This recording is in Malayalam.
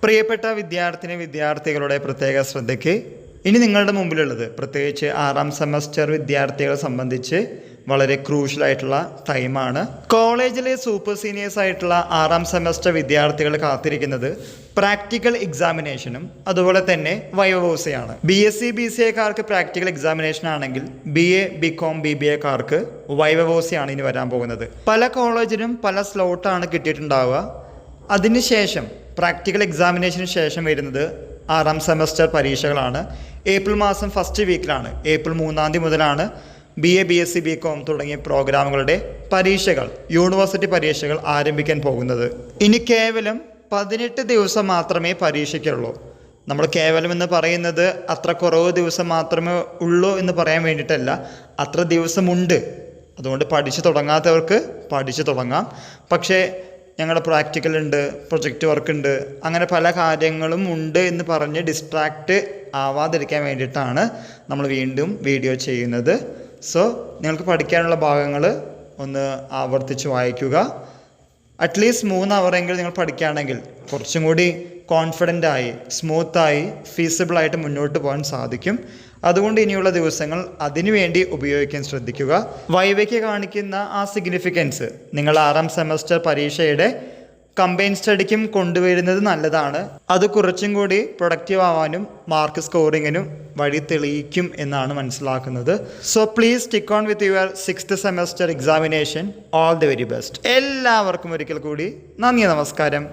പ്രിയപ്പെട്ട വിദ്യാർത്ഥികളുടെ പ്രത്യേക ശ്രദ്ധയ്ക്ക് ഇനി നിങ്ങളുടെ മുമ്പിലുള്ളത് പ്രത്യേകിച്ച് 6ാം സെമസ്റ്റർ വിദ്യാർത്ഥികളെ സംബന്ധിച്ച് വളരെ ക്രൂഷ്യലായിട്ടുള്ള ടൈമാണ്. കോളേജിലെ സൂപ്പർ സീനിയേഴ്സ് ആയിട്ടുള്ള 6ാം സെമസ്റ്റർ വിദ്യാർത്ഥികൾ കാത്തിരിക്കുന്നത് പ്രാക്ടിക്കൽ എക്സാമിനേഷനും അതുപോലെ തന്നെ വൈവവോസയാണ്. BSc BCAക്കാർക്ക് പ്രാക്ടിക്കൽ എക്സാമിനേഷൻ ആണെങ്കിൽ BA BCom BBAക്കാർക്ക് വൈവവോസയാണ് ഇനി വരാൻ പോകുന്നത്. പല കോളേജിനും പല സ്ലോട്ടാണ് കിട്ടിയിട്ടുണ്ടാവുക. അതിനുശേഷം പ്രാക്ടിക്കൽ എക്സാമിനേഷന് ശേഷം വരുന്നത് 6ാം സെമസ്റ്റർ പരീക്ഷകളാണ്. ഏപ്രിൽ മാസം ഫസ്റ്റ് വീക്കിലാണ്, ഏപ്രിൽ 3-ാം തീയതി മുതലാണ് BA BSc BCom തുടങ്ങിയ പ്രോഗ്രാമുകളുടെ പരീക്ഷകൾ, യൂണിവേഴ്സിറ്റി പരീക്ഷകൾ ആരംഭിക്കാൻ പോകുന്നത്. ഇനി കേവലം 18 ദിവസം മാത്രമേ പരീക്ഷയ്ക്കുള്ളൂ. നമ്മൾ കേവലം എന്ന് പറയുന്നത് അത്ര കുറവ് ദിവസം മാത്രമേ ഉള്ളൂ എന്ന് പറയാൻ വേണ്ടിയിട്ടല്ല, അത്ര ദിവസമുണ്ട്. അതുകൊണ്ട് പഠിച്ചു തുടങ്ങാത്തവർക്ക് പഠിച്ചു തുടങ്ങാം. പക്ഷേ ഞങ്ങളുടെ പ്രാക്ടിക്കൽ ഉണ്ട്, പ്രൊജക്റ്റ് വർക്ക് ഉണ്ട്, അങ്ങനെ പല കാര്യങ്ങളും ഉണ്ട് എന്ന് പറഞ്ഞ് ഡിസ്ട്രാക്റ്റ് ആവാതിരിക്കാൻ വേണ്ടിയിട്ടാണ് നമ്മൾ വീണ്ടും വീഡിയോ ചെയ്യുന്നത്. സോ നിങ്ങൾക്ക് പഠിക്കാനുള്ള ഭാഗങ്ങൾ ഒന്ന് ആവർത്തിച്ച് വായിക്കുക. അറ്റ്ലീസ്റ്റ് 3 അവറെങ്കിലും നിങ്ങൾ പഠിക്കുകയാണെങ്കിൽ കുറച്ചും കൂടി കോൺഫിഡൻ്റായി സ്മൂത്തായി ഫീസിബിളായിട്ട് മുന്നോട്ട് പോകാൻ സാധിക്കും. അതുകൊണ്ട് ഇനിയുള്ള ദിവസങ്ങൾ അതിനുവേണ്ടി ഉപയോഗിക്കാൻ ശ്രദ്ധിക്കുക. വൈവയ്ക്ക് കാണിക്കുന്ന ആ സിഗ്നിഫിക്കൻസ് നിങ്ങൾ 6ാം സെമസ്റ്റർ പരീക്ഷയുടെ കമ്പൈൻ സ്റ്റഡിക്കും കൊണ്ടുവരുന്നത് നല്ലതാണ്. അത് കുറച്ചും കൂടി പ്രൊഡക്റ്റീവ് ആവാനും മാർക്ക് സ്കോറിങ്ങിനും വഴി തെളിയിക്കും എന്നാണ് മനസ്സിലാക്കുന്നത്. So please stick on with your 6th semester examination. All the very best. എല്ലാവർക്കും ഒരിക്കൽ കൂടി നന്ദി, നമസ്കാരം.